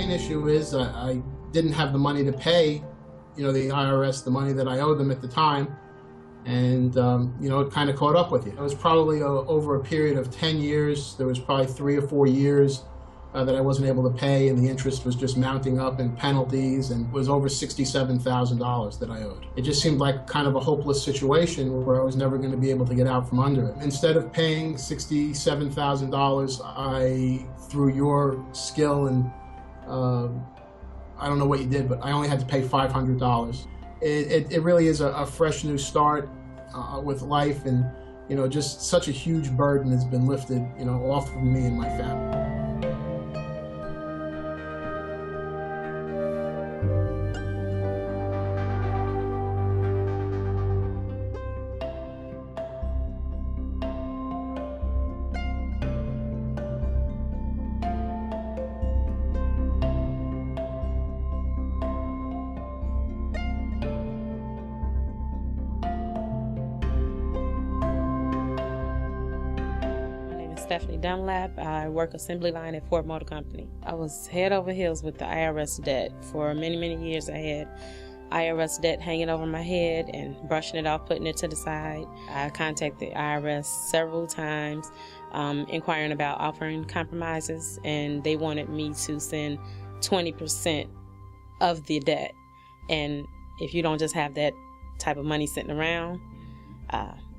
main issue is I didn't have the money to pay, the IRS, the money that I owed them at the time. And, it kind of caught up with you. It was probably over a period of 10 years. There was probably 3 or 4 years that I wasn't able to pay, and the interest was just mounting up in penalties, and it was over $67,000 that I owed. It just seemed like kind of a hopeless situation where I was never going to be able to get out from under it. Instead of paying $67,000, I, through your skill and I don't know what you did, but I only had to pay $500. It really is a fresh new start with life, and just such a huge burden has been lifted off of me and my family. Stephanie Dunlap. I work assembly line at Ford Motor Company. I was head over heels with the IRS debt. For many, many years I had IRS debt hanging over my head and brushing it off, putting it to the side. I contacted the IRS several times, inquiring about offering compromises, and they wanted me to send 20% of the debt. And if you don't just have that type of money sitting around,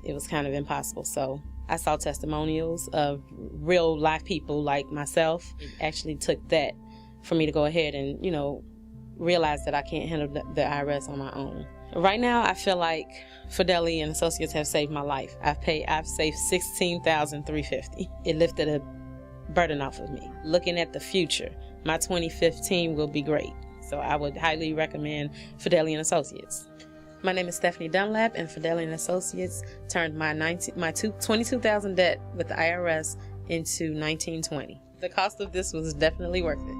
it was kind of impossible. So I saw testimonials of real life people like myself. It actually took that for me to go ahead and, realize that I can't handle the IRS on my own. Right now, I feel like Fedele and Associates have saved my life. I've saved $16,350. It lifted a burden off of me. Looking at the future, my 2015 will be great. So I would highly recommend Fedele and Associates. My name is Stephanie Dunlap, and Fedele and Associates turned my $22,000 debt with the IRS into $1920. The cost of this was definitely worth it.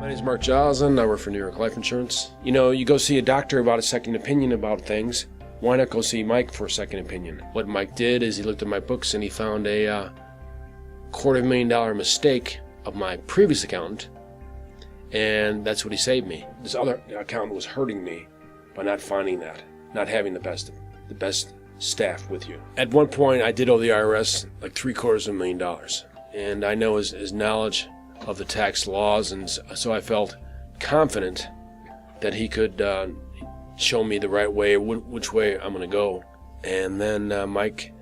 My name is Mark Joslin. I work for New York Life Insurance. You go see a doctor about a second opinion about things. Why not go see Mike for a second opinion? What Mike did is he looked at my books and he found a $250,000 mistake of my previous accountant, and that's what he saved me. This other accountant was hurting me by not finding that, not having the best staff with you. At one point, I did owe the IRS like $750,000, and I know his knowledge of the tax laws, and so I felt confident that he could show me the right way, which way I'm going to go. And then Mike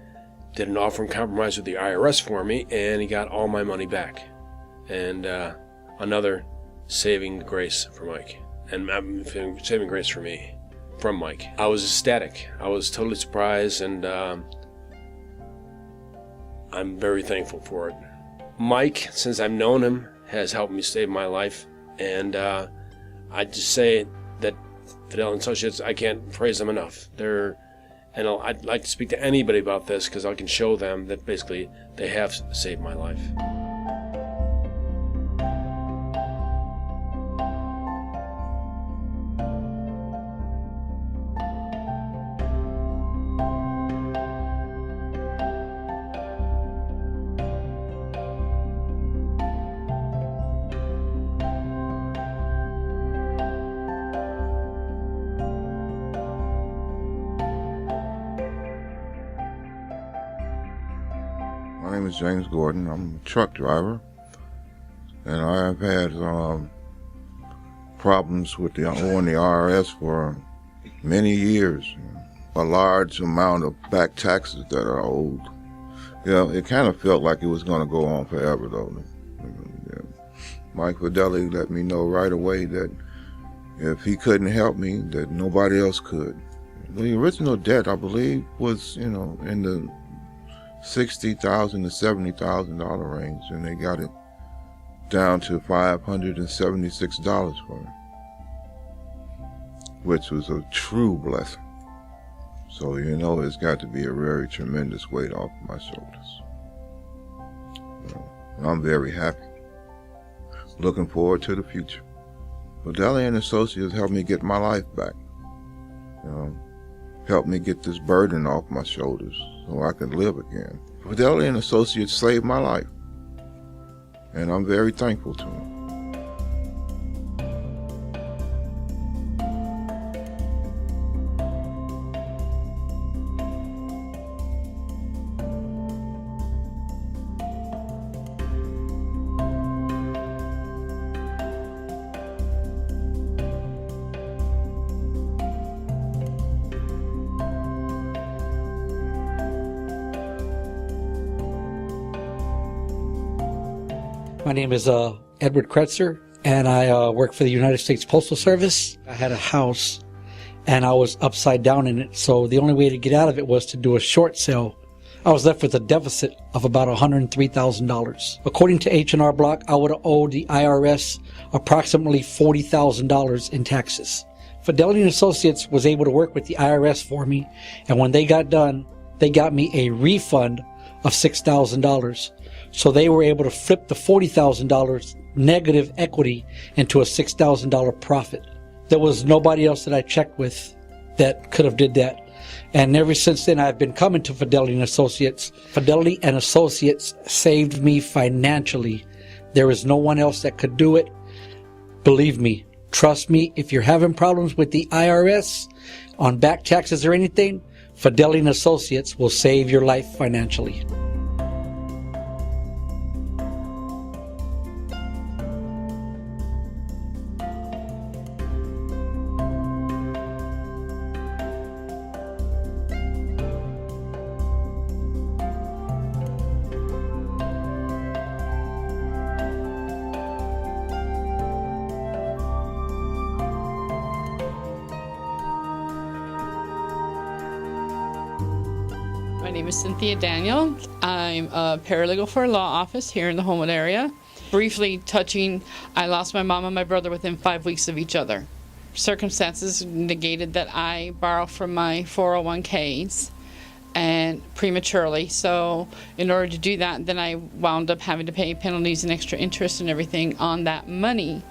did an offer and compromise with the IRS for me, and he got all my money back. And another saving grace for Mike, and saving grace for me from Mike. I was ecstatic. I was totally surprised, and I'm very thankful for it. Mike, since I've known him, has helped me save my life, and I just say that Fedele and Associates, I can't praise them enough. I'd like to speak to anybody about this because I can show them that basically they have saved my life. My name is James Gordon. I'm a truck driver, and I've had problems with owing the IRS for many years. A large amount of back taxes that are owed. It kind of felt like it was going to go on forever, though. Mike Fedele let me know right away that if he couldn't help me, that nobody else could. The original debt, I believe, was, in the $60,000 to $70,000 range, and they got it down to $576 for it. which was a true blessing. So, you know, it's got to be a very tremendous weight off my shoulders. You know, I'm very happy. Looking forward to the future. Fedele and Associates helped me get my life back. You know, helped me get this burden off my shoulders so I can live again. Fedele and Associates saved my life, and I'm very thankful to them. My name is Edward Kretzer, and I work for the United States Postal Service. I had a house, and I was upside down in it, so the only way to get out of it was to do a short sale. I was left with a deficit of about $103,000. According to H&R Block, I would have owed the IRS approximately $40,000 in taxes. Fedele and Associates was able to work with the IRS for me, and when they got done, they got me a refund of $6,000. So they were able to flip the $40,000 negative equity into a $6,000 profit. There was nobody else that I checked with that could have did that. And ever since then, I've been coming to Fedele and Associates. Fedele and Associates saved me financially. There is no one else that could do it. Believe me, trust me, if you're having problems with the IRS on back taxes or anything, Fedele and Associates will save your life financially. My name is Cynthia Daniel. I'm a paralegal for a law office here in the Homewood area. Briefly touching, I lost my mom and my brother within 5 weeks of each other. Circumstances negated that I borrow from my 401ks and prematurely. So in order to do that, then I wound up having to pay penalties and extra interest and everything on that money.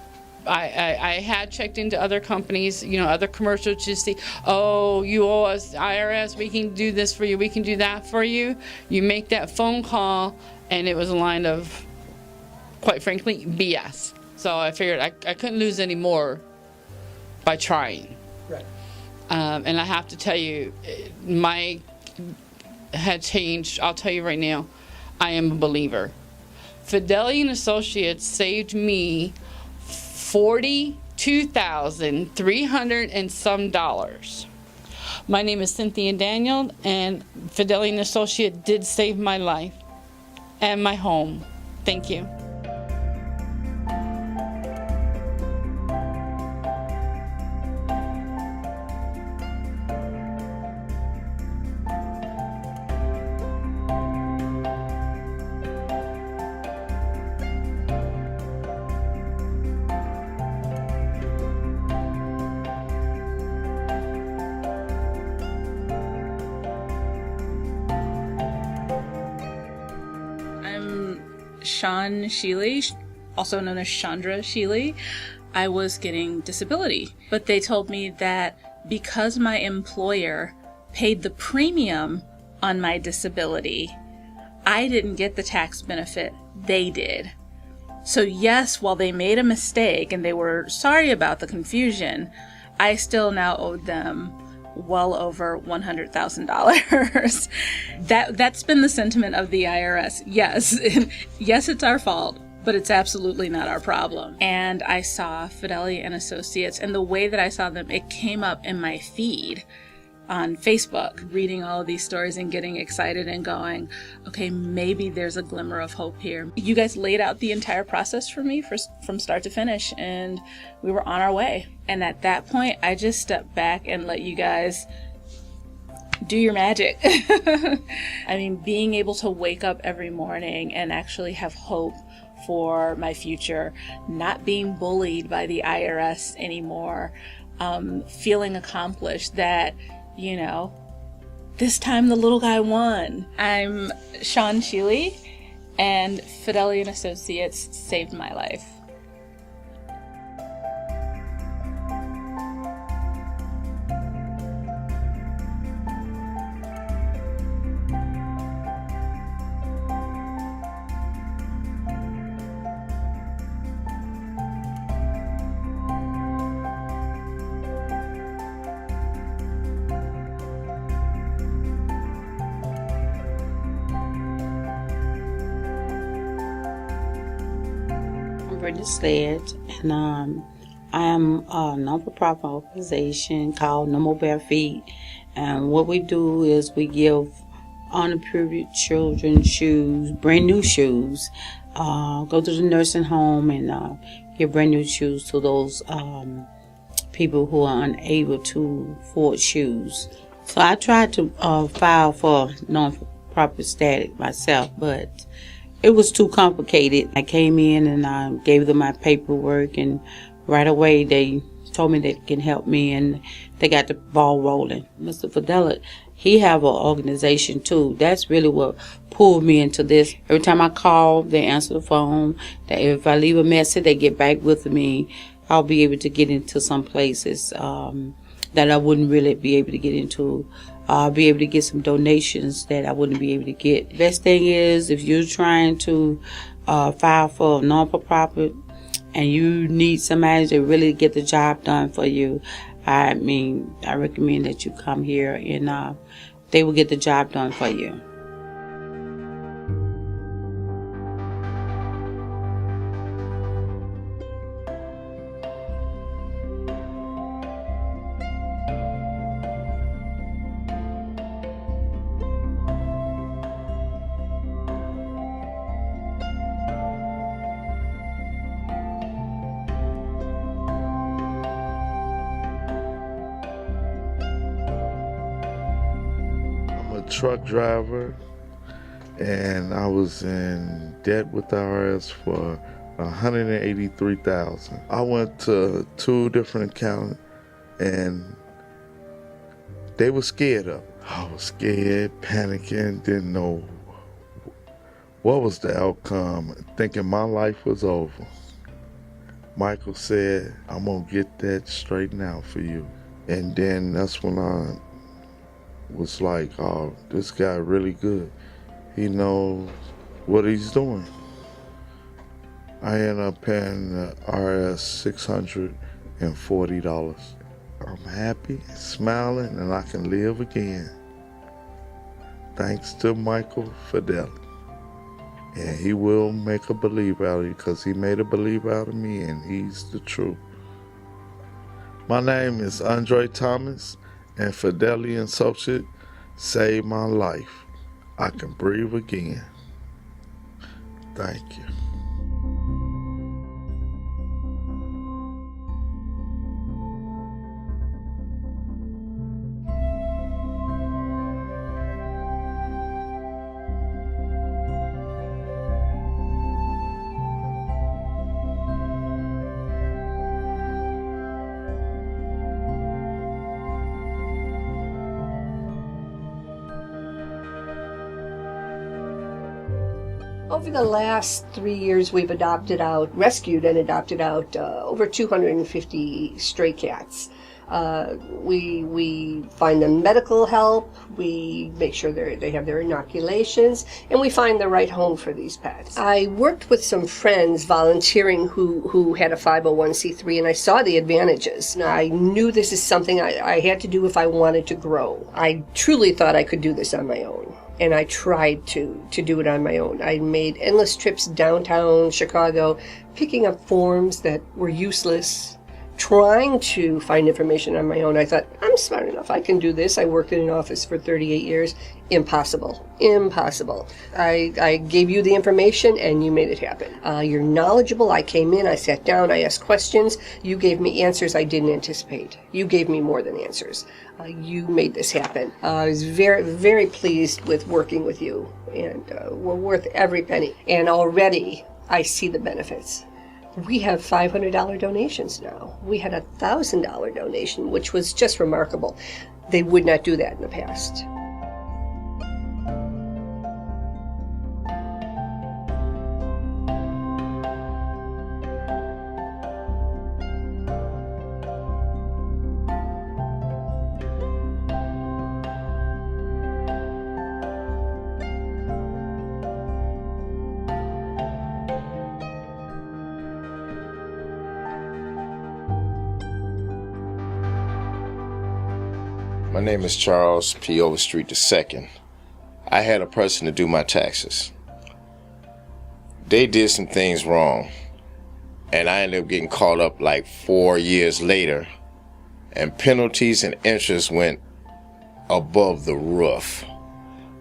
I had checked into other companies, you know, other commercials to see, oh, you owe us IRS, we can do this for you, we can do that for you. You make that phone call, and it was a line of, quite frankly, BS. So I figured I couldn't lose any more by trying. Right. And I have to tell you, my had changed. I'll tell you right now, I am a believer. Fedele and Associates saved me $42,300 and some dollars. My name is Cynthia Daniel, and Fedele and Associates did save my life and my home. Thank you. Sean Sheely, also known as Chandra Sheely. I was getting disability, but they told me that because my employer paid the premium on my disability, I didn't get the tax benefit, they did. So yes, while they made a mistake and they were sorry about the confusion, I still now owed them well over $100,000. That's been the sentiment of the IRS. Yes, yes, it's our fault, but it's absolutely not our problem. And I saw Fedele and Associates, and the way that I saw them, it came up in my feed on Facebook, reading all of these stories and getting excited and going, okay, maybe there's a glimmer of hope here. You guys laid out the entire process for me from start to finish, and we were on our way. And at that point, I just stepped back and let you guys do your magic. I mean, being able to wake up every morning and actually have hope for my future, not being bullied by the IRS anymore, feeling accomplished that, this time the little guy won. I'm Shawn Sheely, and Fedele and Associates saved my life. Sledge, and I am a non-for-profit organization called No More Bare Feet, and what we do is we give unapproved children shoes, brand new shoes, go to the nursing home and give brand new shoes to those people who are unable to afford shoes. So I tried to file for non-for-profit status myself, but it was too complicated. I came in and I gave them my paperwork, and right away they told me they can help me, and they got the ball rolling. Mr. Fedele, he have an organization too. That's really what pulled me into this. Every time I call, they answer the phone. If I leave a message, they get back with me. I'll be able to get into some places that I wouldn't really be able to get into. I'll be able to get some donations that I wouldn't be able to get. Best thing is, if you're trying to file for a non-for-profit and you need somebody to really get the job done for you, I recommend that you come here and they will get the job done for you. Truck driver, and I was in debt with the IRS for $183,000. I went to 2 different accountants, and they were scared of it. I was scared, panicking, didn't know what was the outcome, thinking my life was over. Michael said, "I'm gonna get that straightened out for you." And then that's when I was like, oh, this guy really good. He knows what he's doing. I ended up paying the IRS $640. I'm happy, smiling, and I can live again. Thanks to Michael Fedele. And he will make a believer out of you, because he made a believer out of me, and he's the truth. My name is Andre Thomas, and Fedele and Associates saved my life. I can breathe again. Thank you. Over the last 3 years, we've rescued and adopted out over 250 stray cats. We find them medical help, we make sure they have their inoculations, and we find the right home for these pets. I worked with some friends volunteering who had a 501c3, and I saw the advantages. And I knew this is something I had to do if I wanted to grow. I truly thought I could do this on my own. And I tried to do it on my own. I made endless trips downtown Chicago, picking up forms that were useless, trying to find information on my own. I thought, I'm smart enough, I can do this. I worked in an office for 38 years. Impossible. I gave you the information and you made it happen. You're knowledgeable. I came in, I sat down, I asked questions. You gave me answers I didn't anticipate. You gave me more than answers. You made this happen. I was very, very pleased with working with you, and we're worth every penny. And already I see the benefits. We have $500 donations now. We had a $1,000 donation, which was just remarkable. They would not do that in the past. My name is Charles P. Overstreet II. I had a person to do my taxes. They did some things wrong, and I ended up getting caught up like 4 years later, and penalties and interest went above the roof.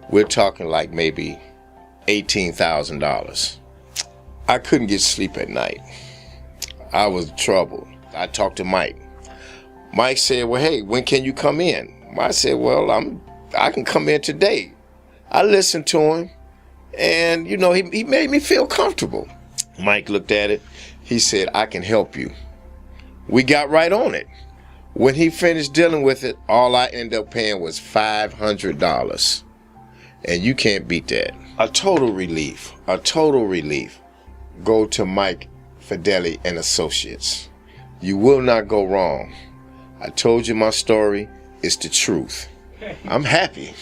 We're talking like maybe $18,000. I couldn't get sleep at night. I was troubled. I talked to Mike. Mike said, well, hey, when can you come in? I said, well, I can come in today. I listened to him, and, you know, he made me feel comfortable. Mike looked at it. He said, I can help you. We got right on it. When he finished dealing with it, all I ended up paying was $500. And you can't beat that. A total relief. A total relief. Go to Mike, Fedele and Associates. You will not go wrong. I told you my story. It's the truth. I'm happy.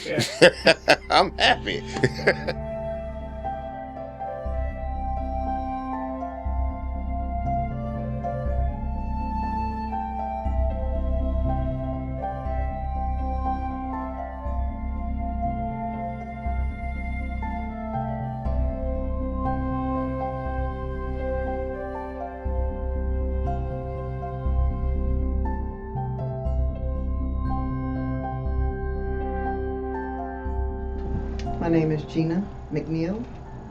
I'm happy. My name is Gina McNeil.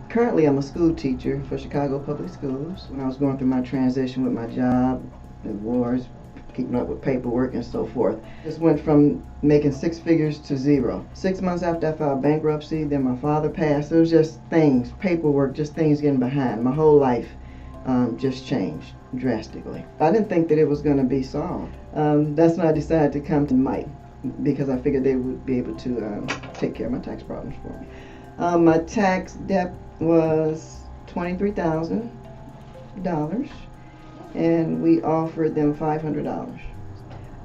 Currently, I'm a school teacher for Chicago Public Schools. When I was going through my transition with my job, divorce, keeping up with paperwork and so forth, just went from making 6 figures to 0. 6 months after I filed bankruptcy, then my father passed. It was just things, paperwork, just things getting behind. My whole life just changed drastically. I didn't think that it was going to be solved. That's when I decided to come to Mike, because I figured they would be able to take care of my tax problems for me. My tax debt was $23,000, and we offered them $500.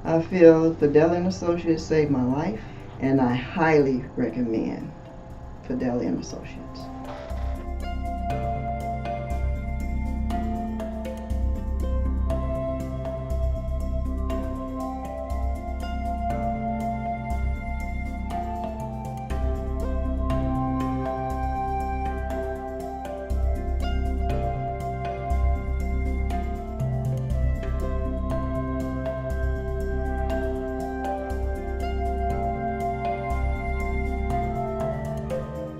I feel Fedele and Associates saved my life, and I highly recommend Fedele and Associates.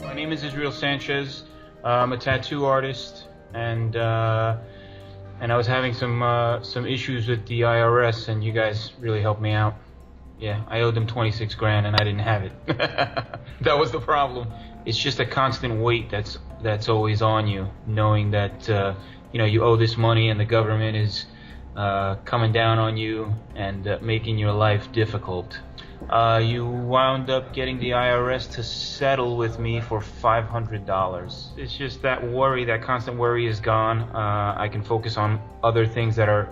My name is Israel Sanchez. I'm a tattoo artist, and I was having some issues with the IRS, and you guys really helped me out. Yeah, I owed them 26 grand, and I didn't have it. That was the problem. It's just a constant weight that's always on you, knowing that you owe this money, and the government is coming down on you and making your life difficult. You wound up getting the IRS to settle with me for $500. It's just that worry, that constant worry is gone. I can focus on other things that are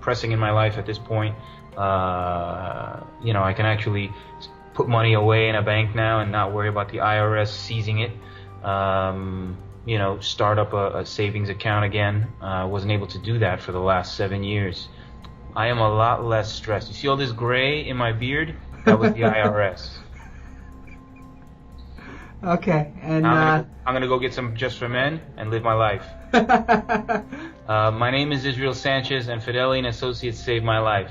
pressing in my life at this point. I can actually put money away in a bank now and not worry about the IRS seizing it. Start up a savings account again. I wasn't able to do that for the last 7 years. I am a lot less stressed. You see all this gray in my beard? That was the IRS. Okay, and I'm gonna go get some Just for Men and live my life. My name is Israel Sanchez, and Fedele and Associates saved my life.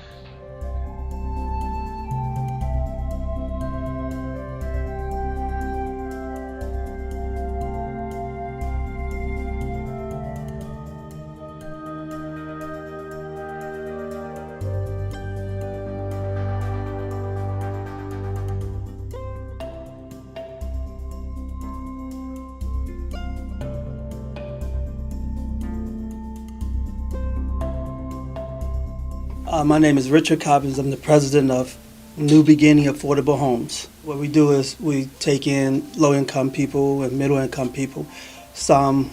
My name is Richard Cobbins. I'm the president of New Beginning Affordable Homes. What we do is we take in low-income people and middle-income people. Some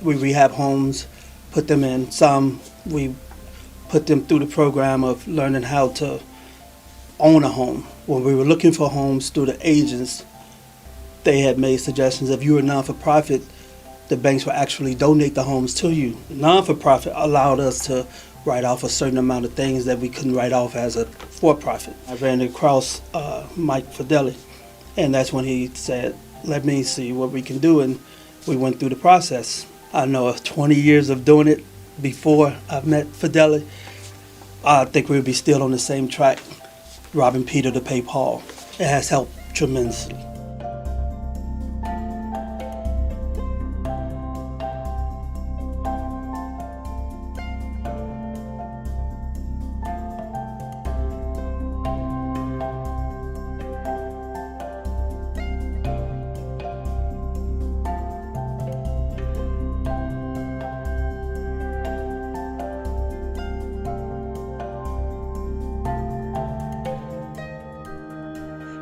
we rehab homes, put them in. Some we put them through the program of learning how to own a home. When we were looking for homes through the agents, they had made suggestions if you were non-for-profit, the banks would actually donate the homes to you. Non-for-profit allowed us to write off a certain amount of things that we couldn't write off as a for-profit. I ran across Mike Fedele, and that's when he said, let me see what we can do, and we went through the process. I know of 20 years of doing it before I met Fedele. I think we'd be still on the same track, robbing Peter to pay Paul. It has helped tremendously.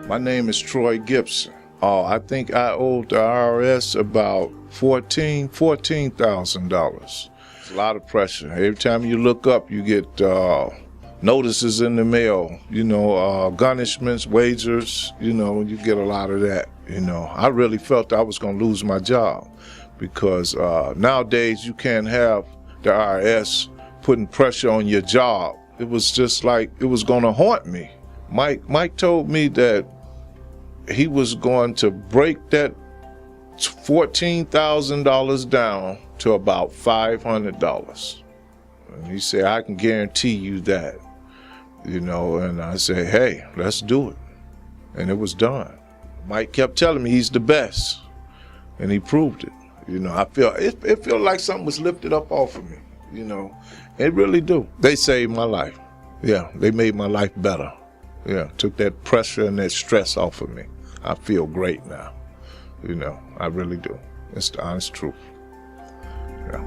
My name is Troy Gibson. I think I owed the IRS about $14,000. It's a lot of pressure. Every time you look up, you get notices in the mail, garnishments, wagers, you get a lot of that, I really felt I was going to lose my job because nowadays you can't have the IRS putting pressure on your job. It was just like it was going to haunt me. Mike told me that he was going to break that $14,000 down to about $500. And he said, I can guarantee you that, and I said, hey, let's do it. And it was done. Mike kept telling me he's the best, and he proved it. I feel it felt like something was lifted up off of me, It really do. They saved my life. Yeah, they made my life better. Yeah, took that pressure and that stress off of me. I feel great now. I really do. It's the honest truth. Yeah.